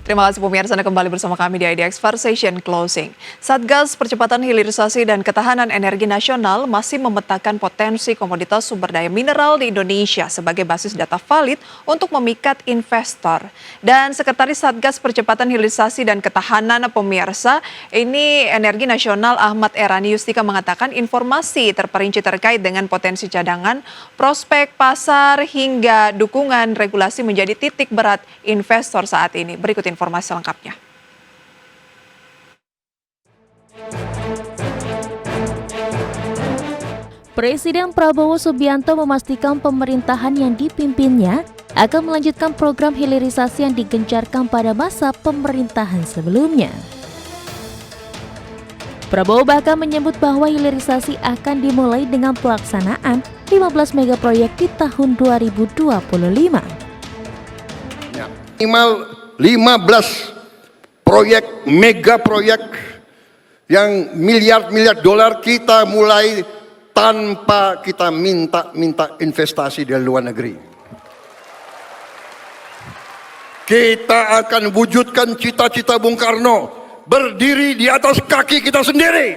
Terima kasih pemirsa Anda kembali bersama kami di IDX Session Closing. Satgas Percepatan Hilirisasi dan Ketahanan Energi Nasional masih memetakan potensi komoditas sumber daya mineral di Indonesia sebagai basis data valid untuk memikat investor. Dan Sekretaris Satgas Percepatan Hilirisasi dan Ketahanan pemirsa, ini Energi Nasional Ahmad Erani Yustika mengatakan informasi terperinci terkait dengan potensi cadangan, prospek pasar hingga dukungan regulasi menjadi titik berat investor saat ini. Berikut informasi lengkapnya. Presiden Prabowo Subianto memastikan pemerintahan yang dipimpinnya akan melanjutkan program hilirisasi yang digencarkan pada masa pemerintahan sebelumnya. Prabowo bahkan menyebut bahwa hilirisasi akan dimulai dengan pelaksanaan 15 megaproyek di tahun 2025. Minimal 15 proyek, mega proyek yang miliar-miliar dolar kita mulai tanpa kita minta investasi dari luar negeri. Kita akan wujudkan cita-cita Bung Karno, berdiri di atas kaki kita sendiri.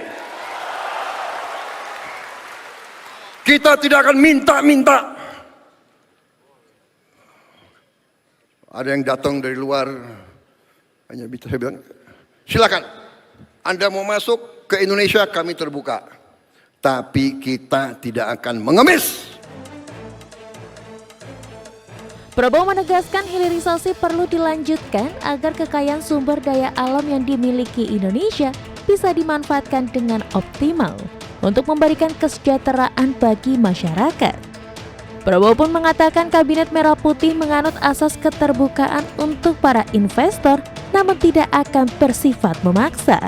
Kita tidak akan minta-minta. Ada yang datang dari luar, hanya bisa saya bilang, silakan, Anda mau masuk ke Indonesia, kami terbuka. Tapi kita tidak akan mengemis. Prabowo menegaskan hilirisasi perlu dilanjutkan agar kekayaan sumber daya alam yang dimiliki Indonesia bisa dimanfaatkan dengan optimal untuk memberikan kesejahteraan bagi masyarakat. Prabowo pun mengatakan Kabinet Merah Putih menganut asas keterbukaan untuk para investor, namun tidak akan bersifat memaksa.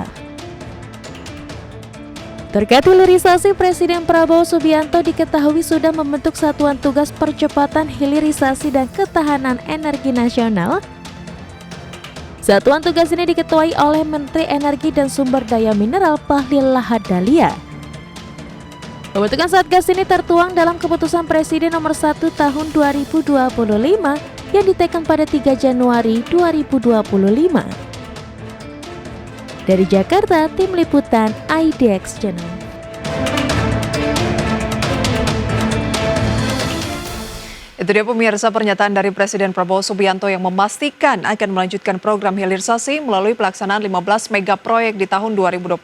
Terkait hilirisasi, Presiden Prabowo Subianto diketahui sudah membentuk Satuan Tugas Percepatan Hilirisasi dan Ketahanan Energi Nasional. Satuan tugas ini diketuai oleh Menteri Energi dan Sumber Daya Mineral Bahlil Lahadalia. Pembentukan Satgas ini tertuang dalam Keputusan Presiden Nomor 1 Tahun 2025 yang diteken pada 3 Januari 2025. Dari Jakarta, Tim Liputan IDX Channel. Itu dia pemirsa pernyataan dari Presiden Prabowo Subianto yang memastikan akan melanjutkan program hilirisasi melalui pelaksanaan 15 mega proyek di tahun 2025.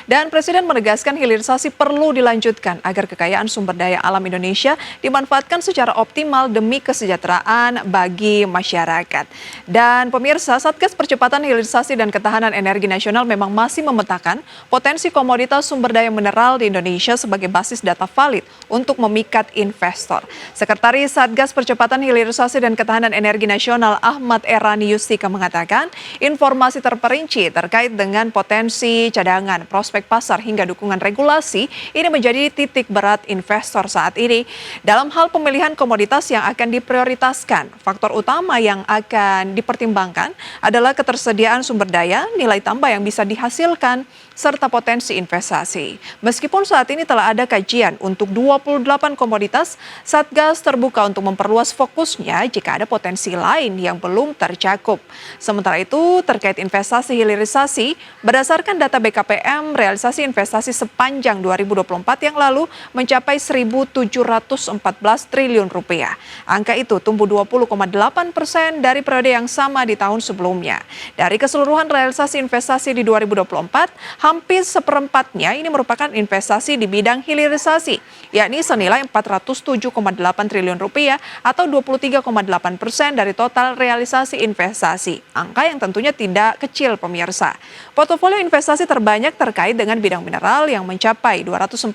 Dan Presiden menegaskan hilirisasi perlu dilanjutkan agar kekayaan sumber daya alam Indonesia dimanfaatkan secara optimal demi kesejahteraan bagi masyarakat. Dan pemirsa, Satgas Percepatan Hilirisasi dan Ketahanan Energi Nasional memang masih memetakan potensi komoditas sumber daya mineral di Indonesia sebagai basis data valid untuk memikat investor. Sekretaris Satgas Percepatan Hilirisasi dan Ketahanan Energi Nasional Ahmad Erani Yustika mengatakan informasi terperinci terkait dengan potensi cadangan, prospek pasar hingga dukungan regulasi ini menjadi titik berat investor saat ini. Dalam hal pemilihan komoditas yang akan diprioritaskan, faktor utama yang akan dipertimbangkan adalah ketersediaan sumber daya, nilai tambah yang bisa dihasilkan, serta potensi investasi. Meskipun saat ini telah ada kajian untuk 28 komoditas, Satgas terbuka untuk memperluas fokusnya jika ada potensi lain yang belum tercakup. Sementara itu, terkait investasi hilirisasi, berdasarkan data BKPM, realisasi investasi sepanjang 2024 yang lalu mencapai 1.714 triliun rupiah. Angka itu tumbuh 20,8% dari periode yang sama di tahun sebelumnya. Dari keseluruhan realisasi investasi di 2024, hampir seperempatnya ini merupakan investasi di bidang hilirisasi, yakni senilai 407,8 triliun rupiah atau 23,8% dari total realisasi investasi. Angka yang tentunya tidak kecil pemirsa. Portofolio investasi terbanyak terkait dengan bidang mineral yang mencapai 245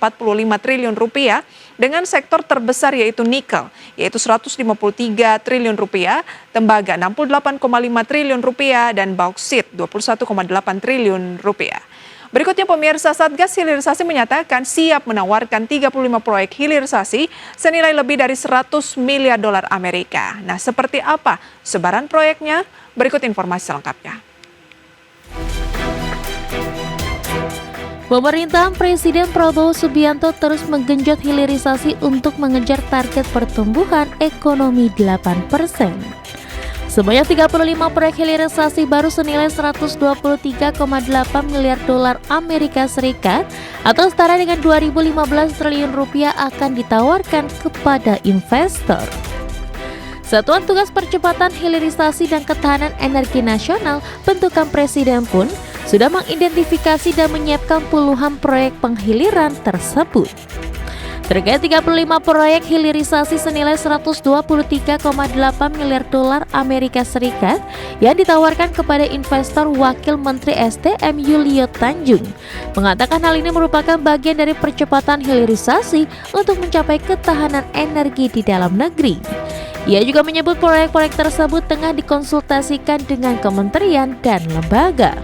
triliun rupiah dengan sektor terbesar yaitu nikel, yaitu 153 triliun rupiah, tembaga 68,5 triliun rupiah, dan bauksit 21,8 triliun rupiah. Berikutnya pemirsa, Satgas Hilirisasi menyatakan siap menawarkan 35 proyek hilirisasi senilai lebih dari 100 miliar dolar Amerika. Nah, seperti apa sebaran proyeknya? Berikut informasi selengkapnya. Pemerintahan Presiden Prabowo Subianto terus menggenjot hilirisasi untuk mengejar target pertumbuhan ekonomi 8%. Sebanyak 35 proyek hilirisasi baru senilai 123,8 miliar dolar Amerika Serikat atau setara dengan 2015 triliun rupiah akan ditawarkan kepada investor. Satuan Tugas Percepatan Hilirisasi dan Ketahanan Energi Nasional bentukan Presiden pun sudah mengidentifikasi dan menyiapkan puluhan proyek penghiliran tersebut. Terkait 35 proyek hilirisasi senilai 123,8 miliar dolar Amerika Serikat yang ditawarkan kepada investor, Wakil Menteri SDM Yulio Tanjung mengatakan hal ini merupakan bagian dari percepatan hilirisasi untuk mencapai ketahanan energi di dalam negeri. Ia juga menyebut proyek-proyek tersebut tengah dikonsultasikan dengan kementerian dan lembaga.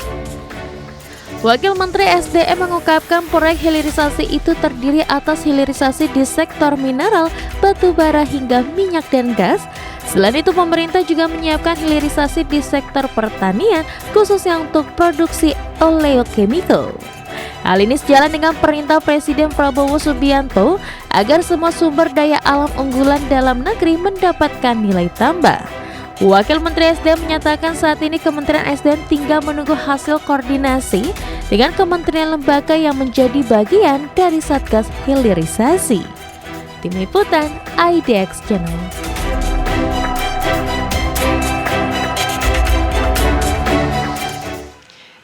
Wakil Menteri SDM mengungkapkan proyek hilirisasi itu terdiri atas hilirisasi di sektor mineral, batu bara hingga minyak dan gas. Selain itu, pemerintah juga menyiapkan hilirisasi di sektor pertanian, khususnya untuk produksi oleochemical. Hal ini sejalan dengan perintah Presiden Prabowo Subianto agar semua sumber daya alam unggulan dalam negeri mendapatkan nilai tambah. Wakil Menteri SDM menyatakan saat ini Kementerian SDM tinggal menunggu hasil koordinasi dengan kementerian lembaga yang menjadi bagian dari Satgas Hilirisasi. Tim Liputan IDX Channel.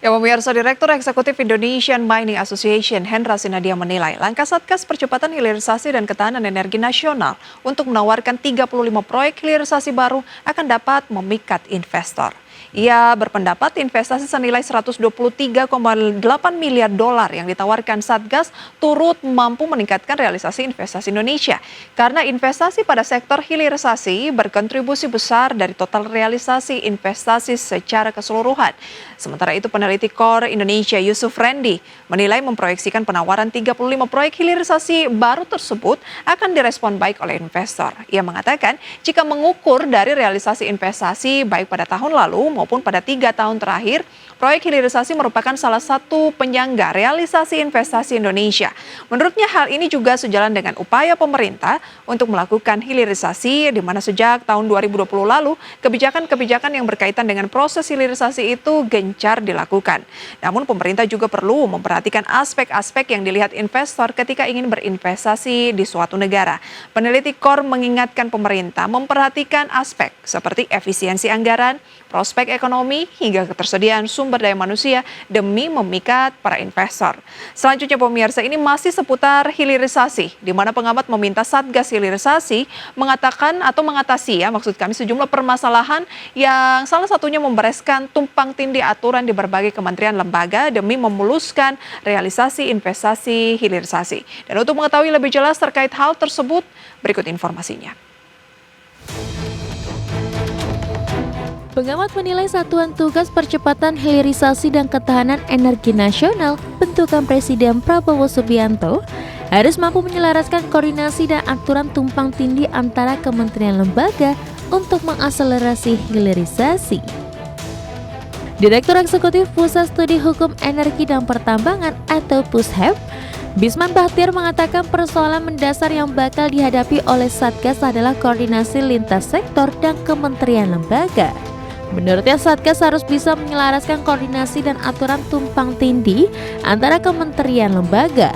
Ya, pemirsa, Direktur Eksekutif Indonesian Mining Association Hendra Sinadia menilai langkah Satgas Percepatan Hilirisasi dan Ketahanan Energi Nasional untuk menawarkan 35 proyek hilirisasi baru akan dapat memikat investor. Ia berpendapat investasi senilai 123,8 miliar dolar yang ditawarkan Satgas turut mampu meningkatkan realisasi investasi Indonesia. Karena investasi pada sektor hilirisasi berkontribusi besar dari total realisasi investasi secara keseluruhan. Sementara itu, peneliti KOR Indonesia Yusuf Randy menilai memproyeksikan penawaran 35 proyek hilirisasi baru tersebut akan direspon baik oleh investor. Ia mengatakan jika mengukur dari realisasi investasi baik pada tahun lalu maupun pada 3 tahun terakhir, proyek hilirisasi merupakan salah satu penyangga realisasi investasi Indonesia. Menurutnya hal ini juga sejalan dengan upaya pemerintah untuk melakukan hilirisasi di mana sejak tahun 2020 lalu, kebijakan-kebijakan yang berkaitan dengan proses hilirisasi itu gencar dilakukan. Namun pemerintah juga perlu memperhatikan aspek-aspek yang dilihat investor ketika ingin berinvestasi di suatu negara. Peneliti KOR mengingatkan pemerintah memperhatikan aspek seperti efisiensi anggaran, prospek ekonomi, hingga ketersediaan sumber daya manusia demi memikat para investor. Selanjutnya pemirsa, ini masih seputar hilirisasi, di mana pengamat meminta Satgas Hilirisasi mengatakan atau mengatasi sejumlah permasalahan yang salah satunya membereskan tumpang tindih aturan di berbagai kementerian lembaga demi memuluskan realisasi investasi hilirisasi. Dan untuk mengetahui lebih jelas terkait hal tersebut, berikut informasinya. Pengamat menilai Satuan Tugas Percepatan Hilirisasi dan Ketahanan Energi Nasional bentukan Presiden Prabowo Subianto harus mampu menyelaraskan koordinasi dan aturan tumpang tindih antara kementerian lembaga untuk mengakselerasi hilirisasi. Direktur Eksekutif Pusat Studi Hukum Energi dan Pertambangan atau PUSHEP, Bisman Bahtiar mengatakan persoalan mendasar yang bakal dihadapi oleh Satgas adalah koordinasi lintas sektor dan kementerian lembaga. Menurutnya, Satgas harus bisa menyelaraskan koordinasi dan aturan tumpang tindih antara kementerian lembaga.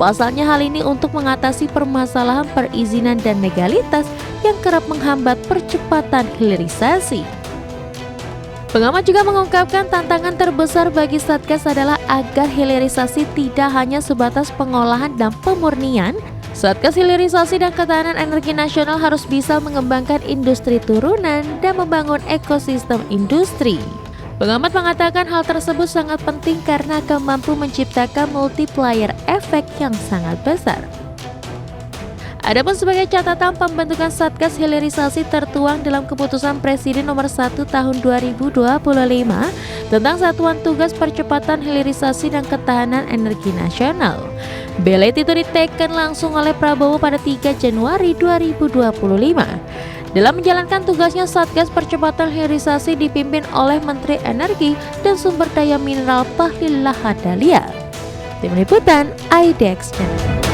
Pasalnya hal ini untuk mengatasi permasalahan perizinan dan legalitas yang kerap menghambat percepatan hilirisasi. Pengamat juga mengungkapkan tantangan terbesar bagi Satgas adalah agar hilirisasi tidak hanya sebatas pengolahan dan pemurnian. Satgas Hilirisasi dan Ketahanan Energi Nasional harus bisa mengembangkan industri turunan dan membangun ekosistem industri. Pengamat mengatakan hal tersebut sangat penting karena akan mampu menciptakan multiplier efek yang sangat besar. Adapun sebagai catatan, pembentukan Satgas Hilirisasi tertuang dalam Keputusan Presiden Nomor 1 Tahun 2025 tentang Satuan Tugas Percepatan Hilirisasi dan Ketahanan Energi Nasional. Belet itu diteken langsung oleh Prabowo pada 3 Januari 2025. Dalam menjalankan tugasnya, Satgas Percepatan Hilirisasi dipimpin oleh Menteri Energi dan Sumber Daya Mineral Bahlil Lahadalia. Tim Liputan IDX Channel.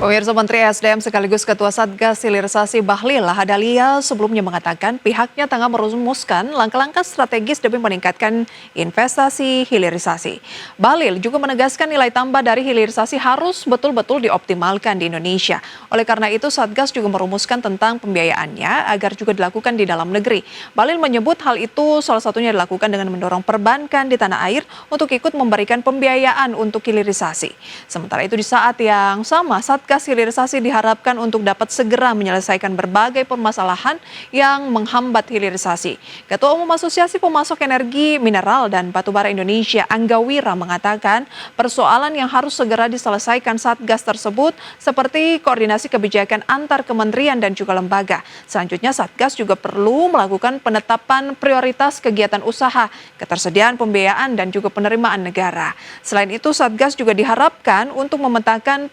Pemirsa, Menteri SDM sekaligus Ketua Satgas Hilirisasi Bahlil Lahadalia sebelumnya mengatakan pihaknya tengah merumuskan langkah-langkah strategis demi meningkatkan investasi hilirisasi. Bahlil juga menegaskan nilai tambah dari hilirisasi harus betul-betul dioptimalkan di Indonesia. Oleh karena itu, Satgas juga merumuskan tentang pembiayaannya agar juga dilakukan di dalam negeri. Bahlil menyebut hal itu salah satunya dilakukan dengan mendorong perbankan di tanah air untuk ikut memberikan pembiayaan untuk hilirisasi. Sementara itu, di saat yang sama, Satgas Hilirisasi diharapkan untuk dapat segera menyelesaikan berbagai permasalahan yang menghambat hilirisasi. Ketua Umum Asosiasi Pemasok Energi Mineral dan Batubara Indonesia, Angga Wira, mengatakan persoalan yang harus segera diselesaikan Satgas tersebut seperti koordinasi kebijakan antar kementerian dan juga lembaga. Selanjutnya, Satgas juga perlu melakukan penetapan prioritas kegiatan usaha, ketersediaan pembiayaan dan juga penerimaan negara. Selain itu, Satgas juga diharapkan untuk memetakan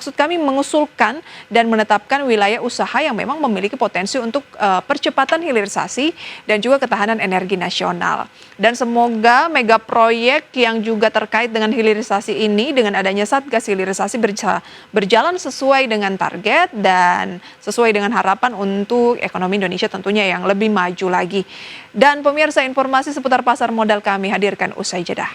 mengusulkan dan menetapkan wilayah usaha yang memang memiliki potensi untuk percepatan hilirisasi dan juga ketahanan energi nasional. Dan semoga mega proyek yang juga terkait dengan hilirisasi ini dengan adanya Satgas Hilirisasi berjalan sesuai dengan target dan sesuai dengan harapan untuk ekonomi Indonesia tentunya yang lebih maju lagi. Dan pemirsa, informasi seputar pasar modal kami hadirkan usai jeda.